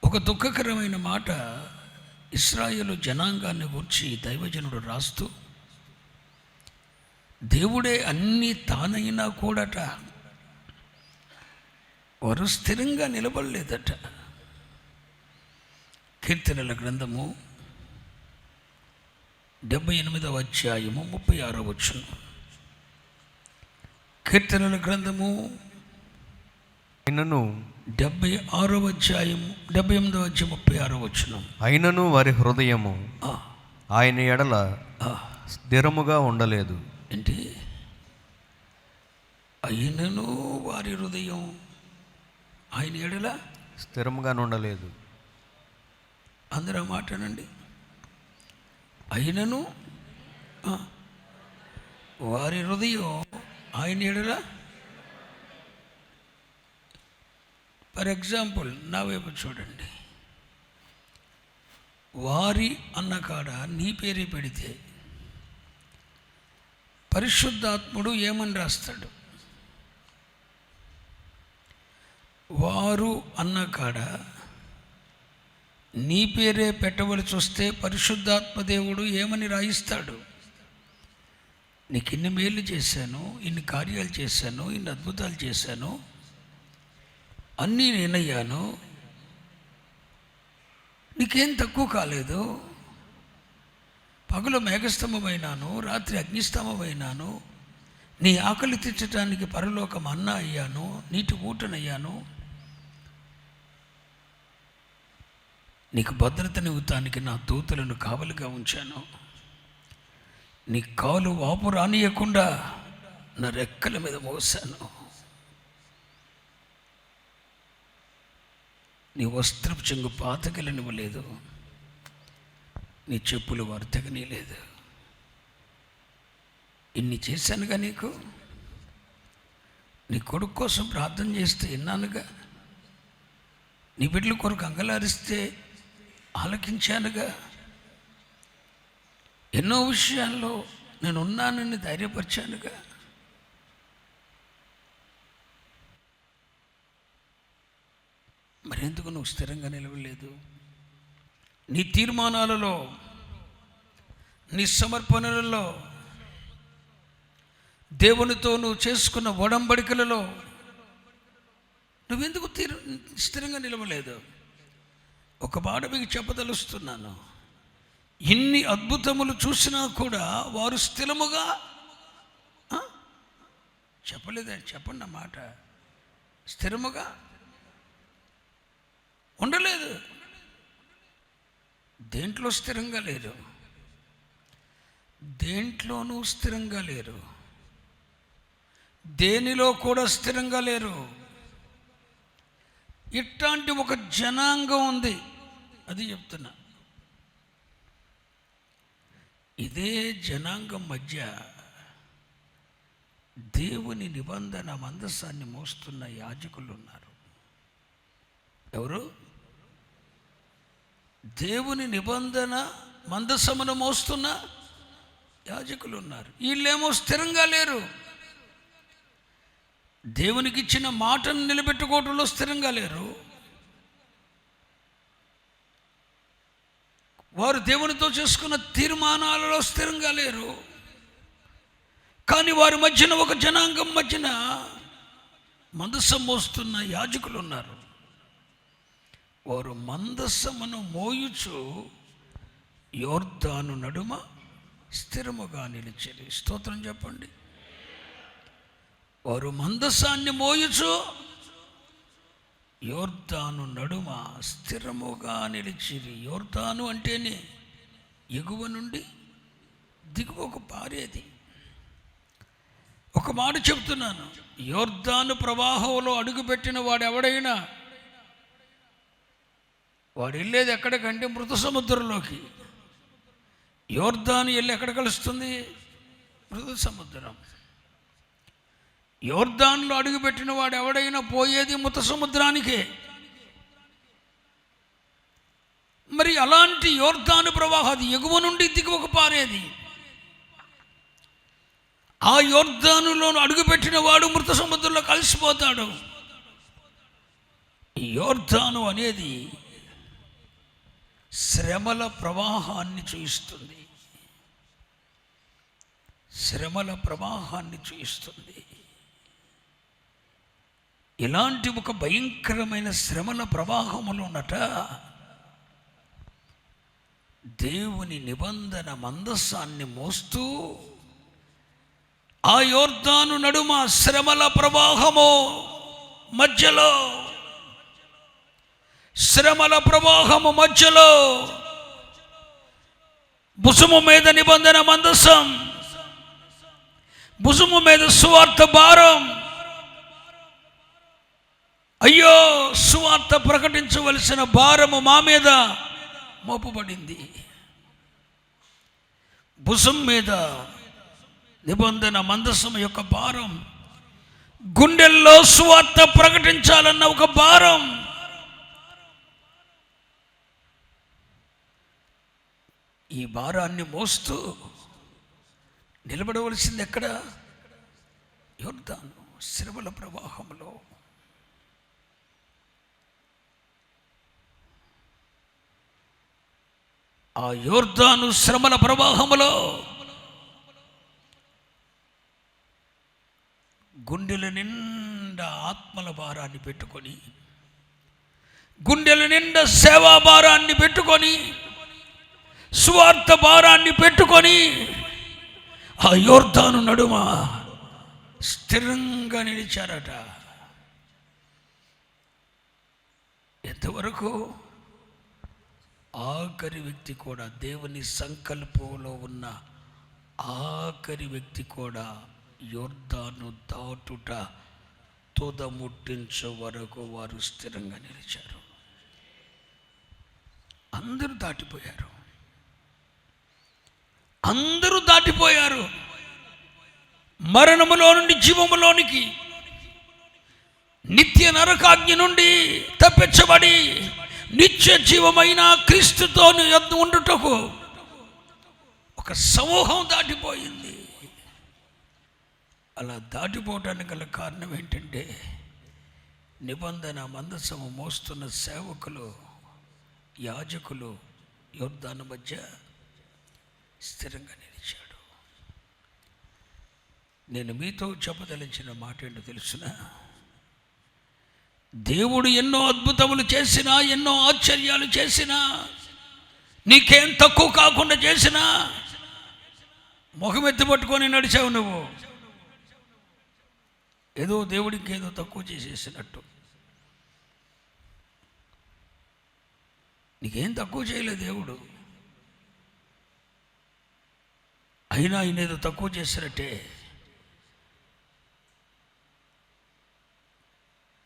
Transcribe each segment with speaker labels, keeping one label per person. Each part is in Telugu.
Speaker 1: ఒక దుఃఖకరమైన మాట ఇశ్రాయేలు జనాంగాన్ని గూర్చి దైవజనుడు రాస్తూ, దేవుడే అన్నీ తానైనా కూడట వారు స్థిరంగా నిలబడలేదట. కీర్తనల గ్రంథము 78వ అధ్యాయము 36వ వచనం. కీర్తనల గ్రంథము 76వ అధ్యాయం 78వ అధ్యాయం 36వ వచనం.
Speaker 2: అయినను వారి హృదయము ఆయన ఎడల స్థిరముగా ఉండలేదు.
Speaker 1: ఏంటి? అయినను వారి హృదయం ఆయన ఎడల
Speaker 2: స్థిరముగా ఉండలేదు.
Speaker 1: అందరూ మాట్లాడండి. అయినను వారి హృదయం ఆయన ఎడల. ఫర్ ఎగ్జాంపుల్ నా వైపు చూడండి. వారి అన్న కాడ నీ పేరే పెడితే పరిశుద్ధాత్ముడు ఏమని రాస్తాడు? వారు అన్న కాడ నీ పేరే పెట్టవలసి వస్తే పరిశుద్ధాత్మ దేవుడు ఏమని రాయిస్తాడు? నీకు ఇన్ని మేలు చేశాను, ఇన్ని కార్యాలు చేశాను, ఇన్ని అద్భుతాలు చేశాను, అన్నీ నేనయ్యాను, నీకేం తక్కువ కాలేదు, పగలు మేఘస్తంభమైనాను, రాత్రి అగ్నిస్తంభమైనాను, నీ ఆకలి తీర్చడానికి పరలోకం అన్న అయ్యాను, నీటి ఊటనయ్యాను, నీకు భద్రతనివ్వటానికి నా దూతలను కావలిగా ఉంచాను, నీ కాలు వాపు రానియకుండా నా రెక్కల మీద మోసాను, నీ వస్త్రపు చెంగు పాతకెళ్ళనివ్వలేదు, నీ చెప్పులు వర్తకనీయలేదు. ఇన్ని చేశానుగా నీకు. నీ కొడుకు కోసం ప్రార్థన చేస్తే విన్నానుగా, నీ బిడ్డల కొరకు అంగలారిస్తే ఆలకించానుగా, ఎన్నో విషయాల్లో నేను ఉన్నానని ధైర్యపరిచానుగా. మరెందుకు నువ్వు స్థిరంగా నిలవలేదు? నీ తీర్మానాలలో, నీ సమర్పణలలో, దేవునితో నువ్వు చేసుకున్న ఒడంబడికలలో నువ్వెందుకు స్థిరంగా నిలవలేదు? ఒక మాట మీకు చెప్పదలుస్తున్నాను. ఇన్ని అద్భుతములు చూసినా కూడా వారు స్థిరముగా చెప్పలేదని చెప్పండి ఆ మాట. స్థిరముగా ఉండలేదు. దేంట్లో స్థిరంగా లేరు, దేంట్లోనూ స్థిరంగా లేరు, దేనిలో కూడా స్థిరంగా లేరు. ఇట్లాంటి ఒక జనాంగం ఉంది, అది చెప్తున్నా. ఇదే జనాంగం మధ్య దేవుని నిబంధన మందసాన్ని మోస్తున్న యాజకులు ఉన్నారు. ఎవరు? దేవుని నిబంధన మందసమును మోస్తున్న యాజకులు ఉన్నారు. వీళ్ళేమో స్థిరంగా లేరు. దేవునికి ఇచ్చిన మాటను నిలబెట్టుకోవడంలో స్థిరంగా లేరు. వారు దేవునితో చేసుకున్న తీర్మానాలలో స్థిరంగా లేరు. కానీ వారి మధ్యన ఒక జనాంగం మధ్యన మందసం మోస్తున్న యాజకులు ఉన్నారు. వారు మందసమును మోయుచు యోర్దాను నడుమ స్థిరముగా నిలిచారు. స్తోత్రం చెప్పండి. వారు మందసాన్ని మోయుచు యోర్దాను నడుమ స్థిరముగా నిలిచిరి. యోర్దాను అంటేనే ఎగువ నుండి దిగువకు పారేది. ఒక మాట చెప్తున్నాను, యోర్దాను ప్రవాహంలో అడుగుపెట్టిన వాడు ఎవడైనా వాడు వెళ్ళేది ఎక్కడికంటే మృత సముద్రంలోకి. యోర్దాను వెళ్ళి ఎక్కడ కలుస్తుంది? మృత సముద్రం. యోర్దానులో అడుగుపెట్టిన వాడు ఎవడైనా పోయేది మృత సముద్రానికే. మరి అలాంటి యోర్దాను ప్రవాహం అది ఎగువ నుండి దిగువకు పారేది. ఆ యోర్దానులో అడుగుపెట్టిన వాడు మృత సముద్రంలో కలిసిపోతాడు. ఈ యోర్దాను అనేది శ్రమల ప్రవాహాన్ని చూయిస్తుంది. శ్రమల ప్రవాహాన్ని చూయిస్తుంది. ఇలాంటి ఒక భయంకరమైన శ్రమల ప్రవాహములోనట దేవుని నిబంధన మందసాన్ని మోస్తూ ఆ యోర్దాను నడుమ శ్రమల ప్రవాహము మధ్యలో, శ్రమల ప్రవాహము మధ్యలో భుజము మీద నిబంధన మందసం, భుజము మీద సువార్త భారం. అయ్యో, సువార్త ప్రకటించవలసిన భారము మా మీద మోపబడింది. భుజం మీద నిబంధన మందసం యొక్క భారం, గుండెల్లో సువార్త ప్రకటించాలన్న ఒక భారం. ఈ భారాన్ని మోస్తూ నిలబడవలసింది ఎక్కడ? యోర్దాను శ్రమల ప్రవాహంలో. ఆ యోర్దాను శ్రమల ప్రవాహములో గుండెల నిండా ఆత్మల భారాన్ని పెట్టుకొని, గుండెల నిండా సేవా భారాన్ని పెట్టుకొని, సువార్త భారాన్ని పెట్టుకొని ఆ యోర్దాను నడుమ స్థిరంగా నిలిచారట. ఎంతవరకు? ఆఖరి వ్యక్తి కూడా, దేవుని సంకల్పంలో ఉన్న ఆఖరి వ్యక్తి కూడా యోర్దాను దాటుట తుద ముట్టించే వరకు వారు స్థిరంగా నిలిచారు. అందరూ దాటిపోయారు. అందరూ దాటిపోయారు. మరణములో నుండి జీవములోనికి, నిత్య నరకాగ్ని నుండి తప్పించబడి నిత్య జీవమైన క్రీస్తుతో ఉండుటకు ఒక సమూహం దాటిపోయింది. అలా దాటిపోవటానికి గల కారణం ఏంటంటే, నిబంధన మందసము మోస్తున్న సేవకులు, యాజకులు యోర్దాను మధ్య స్థిరంగా నిలిచాడు. నేను మీతో చెప్పదలిచిన మాట ఏంటో తెలుసునా? దేవుడు ఎన్నో అద్భుతములు చేసినా, ఎన్నో ఆశ్చర్యాలు చేసినా, నీకేం తక్కువ కాకుండా చేసినా, ముఖమెత్తి పట్టుకొని నడిచావు నువ్వు. ఏదో దేవుడికి ఏదో తక్కువ చేసేసినట్టు. నీకేం తక్కువ చేయలేదు దేవుడు. అయినా ఆయన ఏదో తక్కువ చేసినట్టే.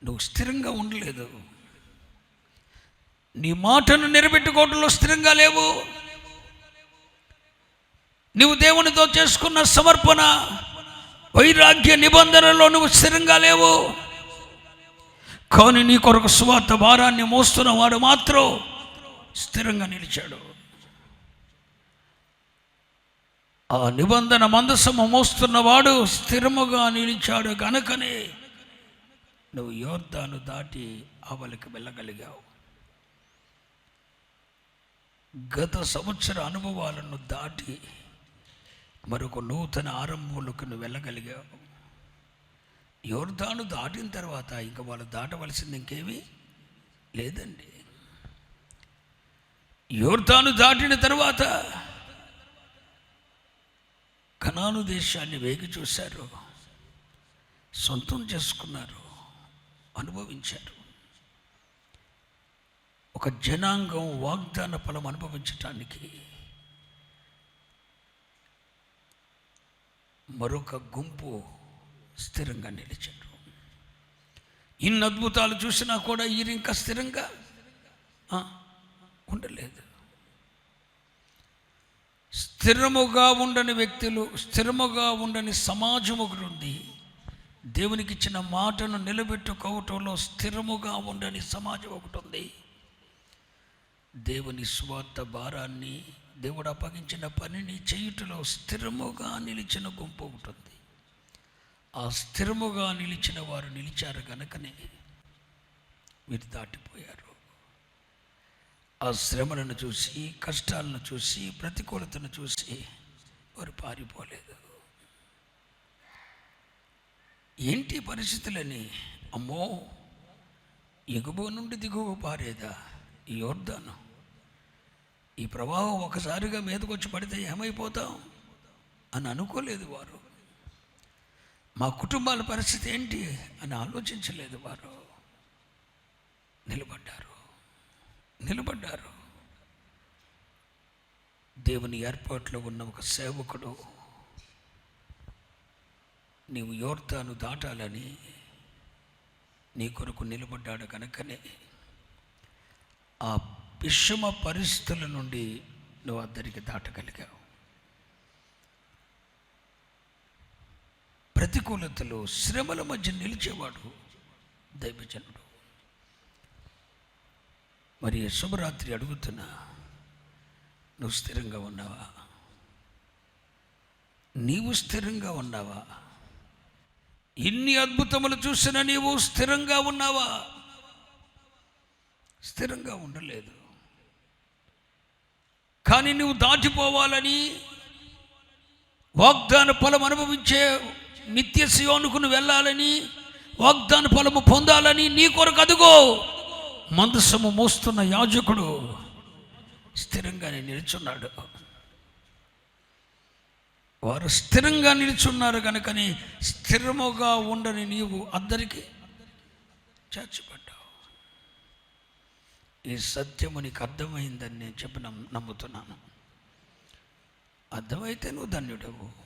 Speaker 1: నువ్వు స్థిరంగా ఉండలేదు. నీ మాటను నిలబెట్టుకోవడంలో స్థిరంగా లేవు. నువ్వు దేవునితో చేసుకున్న సమర్పణ, వైరాగ్య నిబంధనలో నువ్వు స్థిరంగా లేవు. కానీ నీ కొరకు సువార్త భారాన్ని మోస్తున్న వాడు మాత్రం స్థిరంగా నిలిచాడు. ఆ నిబంధన మందసము మోస్తున్నవాడు స్థిరముగా నిలిచాడు గనుకనే నువ్వు యోర్దాను దాటి అవలికి వెళ్ళగలిగావు. గత సంవత్సర అనుభవాలను దాటి మరొక నూతన ఆరంభంలోకి నువ్వు వెళ్ళగలిగావు. యోర్దాను దాటిన తర్వాత ఇంకా వాళ్ళు దాటవలసింది ఇంకేమీ లేదండి. యోర్దాను దాటిన తర్వాత కనాను దేశాన్ని వేగి చూశారు, సొంతం చేసుకున్నారు, అనుభవించారు. ఒక జనాంగం వాగ్దాన ఫలం అనుభవించటానికి మరొక గుంపు స్థిరంగా నిలిచారు. ఇన్ని అద్భుతాలు చూసినా కూడా వీరు ఇంకా స్థిరంగా ఉండలేదు. స్థిరముగా ఉండని వ్యక్తులు, స్థిరముగా ఉండని సమాజం ఒకటి ఉంది. దేవునికి ఇచ్చిన మాటను నిలబెట్టుకోవటంలో స్థిరముగా ఉండని సమాజం ఒకటి ఉంది. దేవుని స్వార్థ భారాన్ని, దేవుడు అప్పగించిన పనిని చేయుటలో స్థిరముగా నిలిచిన గుంపు ఒకటి ఉంది. ఆ స్థిరముగా నిలిచిన వారు నిలిచారు కనుకనే వీరు దాటిపోయారు. ఆ శ్రమలను చూసి, కష్టాలను చూసి, ప్రతికూలతను చూసి వారు పారిపోలేదు. ఏంటి పరిస్థితులని? అమ్మో, ఎగువ నుండి దిగువ పారేదా ఈ యోర్దాను? ఈ ప్రవాహం ఒకసారిగా మీదకొచ్చి పడితే ఏమైపోతాం అని అనుకోలేదు వారు. మా కుటుంబాల పరిస్థితి ఏంటి అని ఆలోచించలేదు వారు. నిలబడ్డారు. దేవుని ఏర్పాట్లో ఉన్న ఒక సేవకుడు నీవు యోర్దాను దాటాలని నీ కొరకు నిలబడ్డాడు కనుకనే ఆ విషమ పరిస్థితుల నుండి నువ్వు అద్దరికి దాటగలిగావు. ప్రతికూలతలు, శ్రమల మధ్య నిలిచేవాడు దైవజనుడు. మరి శుభరాత్రి అడుగుతున్నా, నువ్వు స్థిరంగా ఉన్నావా? నీవు స్థిరంగా ఉన్నావా? ఇన్ని అద్భుతములు చూసిన నీవు స్థిరంగా ఉన్నావా? స్థిరంగా ఉండలేదు. కానీ నువ్వు దాటిపోవాలని, వాగ్దాన ఫలం అనుభవించే నిత్య సియోనుకు నువ్వు వెళ్ళాలని, వాగ్దాన ఫలము పొందాలని నీ కొరకు అదుగో మందసము మోస్తున్న యాజకుడు స్థిరంగానే నిలుచున్నాడు. వారు స్థిరంగా నిలుచున్నారు కనుకని స్థిరముగా ఉండని నీవు అందరికీ చేర్చబడ్డావు. ఈ సత్యము నీకు అర్థమైందని నేను నమ్ముతున్నాను. అర్థమైతే నువ్వు ధన్యుడవు.